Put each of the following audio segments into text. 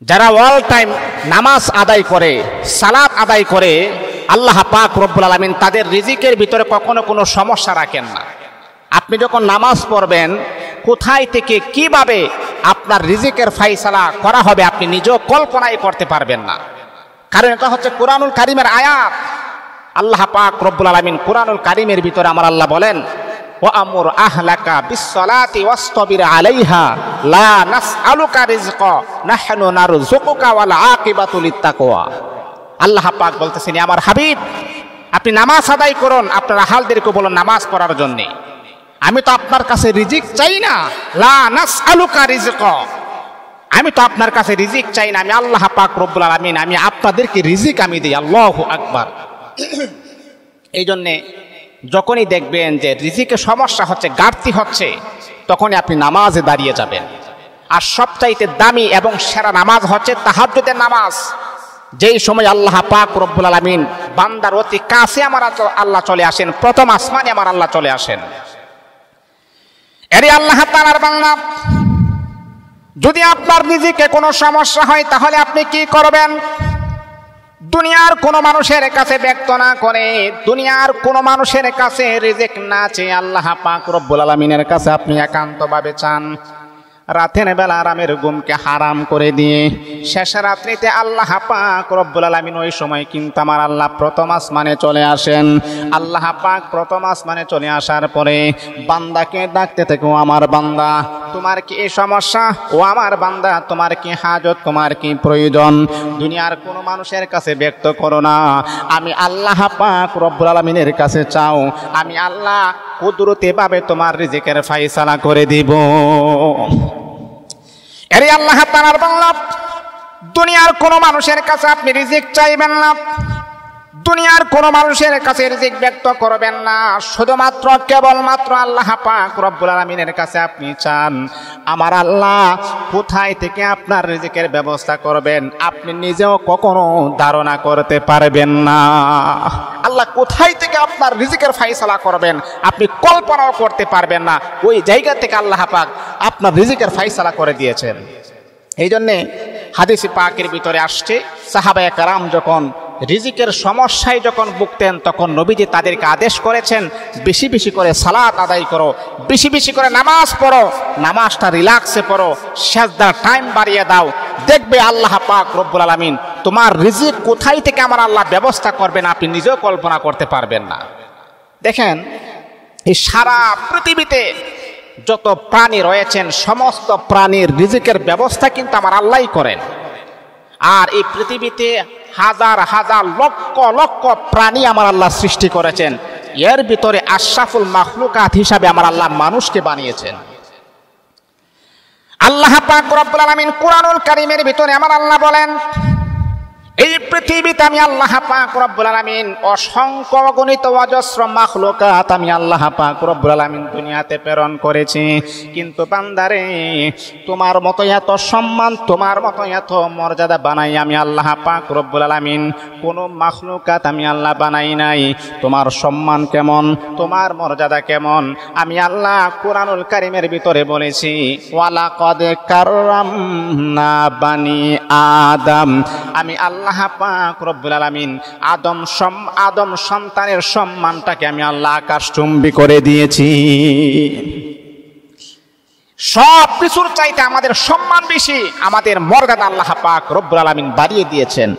যারা all time নামাজ আদায় করে, সালাত আদায় করে, আল্লাহ পাক রব্বুল আলামিন তাদের রিজিকের ভিতরে কখনো কোনো সমস্যা রাখেন না। আপনি যখন নামাজ পড়বেন, কোথায় থেকে কিভাবে আপনার রিজিকের ফায়সালা করা হবে আপনি নিজেও কল্পনাই করতে পারবেন না। কারণ এটা হচ্ছে কোরআনুল কারীমের আয়াত। আল্লাহ পাক রব্বুল আলামিন কোরআনুল কারীমের ভিতরে আমার আল্লাহ বলেন, ওয়া আমুর আহলাকা বিসসালাতি ওয়াসতাবির আলাইহা লা নাসআলুকা রিজকা নাহনু নারযুকুকা ওয়াল আকিবাতু লিত্তাকওয়া। আল্লাহ পাক বলতেছেন, আমার হাবিব আপনি নামাজ আদায় করুন, আপনার আহালদেরকে বলুন নামাজ পড়ার জন্য। আমি তো আপনার কাছে রিজিক চাই না, লা নাসআলুকা রিজকা, আমি তো আপনার কাছে রিজিক চাই না, আমি আল্লাহ পাক রব্বুল আলামিন আমি আপনাদেরকে রিজিক আমি দিই। আল্লাহু আকবার। এই জন্যে যখনই দেখবেন যে রিজিকের সমস্যা হচ্ছে, ঘাটতি হচ্ছে, তখনই আপনি নামাজে দাঁড়িয়ে যাবেন। আর সবচাইতে দামি এবং সেরা নামাজ হচ্ছে তাহাজ্জুদের নামাজ। যেই সময় আল্লাহ পাক রব্বুল আলামিন বান্দার অতি কাছে আমার আল্লাহ চলে আসেন, প্রথম আসমানে আমার আল্লাহ চলে আসেন। এরে আল্লাহ তাআলার বান্দা, যদি আপনার রিজিকে কোনো সমস্যা হয় তাহলে আপনি কি করবেন? দুনিয়ার কোনো মানুষের কাছে ব্যক্ত না করে, দুনিয়ার কোনো মানুষের কাছে রিজিক না চেয়ে আল্লাহ পাক রব্বুল আলামিনের কাছে আপনি একান্তভাবে চান। রাতের বেলা আরামের ঘুমকে হারাম করে দিয়ে শেষ রাত্রিতে আল্লাহ পাক রব্বুল আলামিন ওই সময় কিন্তু আমার আল্লাহ প্রথম আসমানে চলে আসেন। আল্লাহ পাক প্রথম আসমানে চলে আসার পরে বান্দাকে ডাকতে থাকে, ও আমার বান্দা তোমার কি এই সমস্যা? ও আমার বান্দা তোমার কি হাজত, তোমার কি প্রয়োজন? দুনিয়ার কোনো মানুষের কাছে ব্যক্ত করো না, আমি আল্লাহ পাক রব্বুল আলামিনের কাছে চাও, আমি আল্লাহ কুদরতি ভাবে তোমার রিজিকের ফায়সালা করে দিব। এরে আল্লাহ তাআলার বান্দা, দুনিয়ার কোনো মানুষের কাছে আপনি রিজিক চাইবেন না, দুনিয়ার কোনো মানুষের কাছে রিজিক ব্যক্ত করবেন না, শুধুমাত্র কেবলমাত্র আল্লাহ পাক রব্বুল আলামিনের কাছে আপনি চান। আমার আল্লাহ কোথায় থেকে আপনার রিজিকের ব্যবস্থা করবেন আপনি নিজেও কখনো ধারণা করতে পারবেন না। আল্লাহ কোথায় থেকে আপনার রিজিকের ফায়সালা করবেন আপনি কল্পনাও করতে পারবেন না। ওই জায়গা থেকে আল্লাহ পাক আপনার রিজিকের ফায়সালা করে দিয়েছেন। এই জন্যে হাদিসে পাকের ভিতরে আসছে, সাহাবায়ে কেরাম যখন রিজিকের সমস্যায় যখন ভুগতেন তখন নবীজি তাদেরকে আদেশ করেছেন, বেশি বেশি করে সালাত আদায় করো, বেশি বেশি করে নামাজ পড়ো, নামাজটা রিল্যাক্সে পড়ো, সিজদার টাইম বাড়িয়ে দাও, দেখবে আল্লাহ পাক রব্বুল আলামিন তোমার রিজিক কোথায় থেকে আমার আল্লাহ ব্যবস্থা করবেন আপনি নিজেও কল্পনা করতে পারবেন না। দেখেন, এই সারা পৃথিবীতে যত প্রাণী রয়েছেন সমস্ত প্রাণীর রিজিকের ব্যবস্থা কিন্তু আমার আল্লাহই করেন। আর এই পৃথিবীতে হাজার হাজার লক্ষ লক্ষ প্রাণী আমার আল্লাহ সৃষ্টি করেছেন, এর ভিতরে আশরাফুল মাখলুকাত হিসাবে আমার আল্লাহ মানুষকে বানিয়েছেন। আল্লাহ পাক রব্বুল আলামিন কুরআনুল কারীমের ভিতরে আমার আল্লাহ বলেন, এই পৃথিবীতে আমি আল্লাহ পাক রব্বুল আলামিন অসংখ্য অগণিত অজস্র মাখলুকাত আমি আল্লাহ পাক রব্বুল আলামিন দুনিয়াতে প্রেরণ করেছি, কিন্তু বান্দারে তোমার মতো এত সম্মান, তোমার মতো এত মর্যাদা বানাই আমি আল্লাহ পাক রব্বুল আলামিন কোনো মাখলুকাত আমি আল্লাহ বানাই নাই। তোমার সম্মান কেমন, তোমার মর্যাদা কেমন আমি আল্লাহ কুরআনুল কারীমের ভিতরে বলেছি, ওয়ালাকাদ কাররামনা বানি আদম, আমি আল্লাহ পাক রব্বুল আলামিন আদম সন্তানের সম্মানটাকে আমি আল্লাহ আকাশচুম্বী করে দিয়েছি। সব কিছুর চাইতে আমাদের সম্মান বেশি, আমাদের মর্যাদা আল্লাহ পাক রব্বুল আলামিন বাড়িয়ে দিয়েছেন।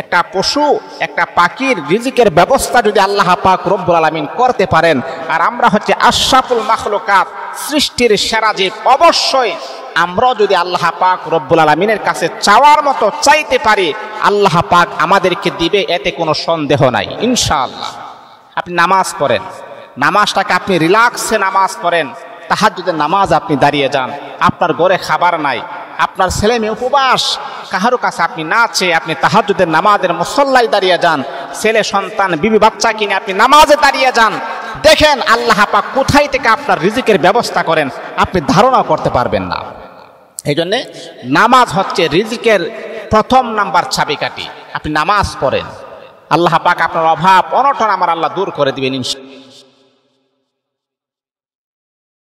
একটা পশু, একটা পাখির রিজিকের ব্যবস্থা যদি আল্লাহ পাক রব্বুল আলামিন করতে পারেন, আর আমরা হচ্ছে আশরাফুল মাখলুকাত, সৃষ্টির সেরা জীব, অবশ্যই আমরাও যদি আল্লাহ পাক রব্বুল আলামিনের কাছে চাওয়ার মতো চাইতে পারি আল্লাহ পাক আমাদেরকে দিবে, এতে কোনো সন্দেহ নাই ইনশাআল্লাহ। আপনি নামাজ পড়েন, নামাজটাকে আপনি রিল্যাক্সে নামাজ পড়েন, তাহাজ্জুদের নামাজ আপনি দাঁড়িয়ে যান, আপনার ঘরে খাবার নাই, আপনার ছেলে মেয়ে উপবাস, কাহারো কাছে আপনি না চেয়ে আপনি তাহাজ্জুদের নামাজের মুসল্লায় দাঁড়িয়ে যান, ছেলে সন্তান বিবি বাচ্চা কিনে আপনি নামাজে দাঁড়িয়ে যান, দেখেন আল্লাহ পাক কোথায় থেকে আপনার রিজিকের ব্যবস্থা করেন আপনি ধারণা করতে পারবেন না। এই জন্যে নামাজ হচ্ছে রিজিকের প্রথম নাম্বার চাবিকাঠি। আপনি নামাজ পড়েন, আল্লাহ পাক আপনার অভাব অনটন আমার আল্লাহ দূর করে দিবেন ইনশাআল্লাহ।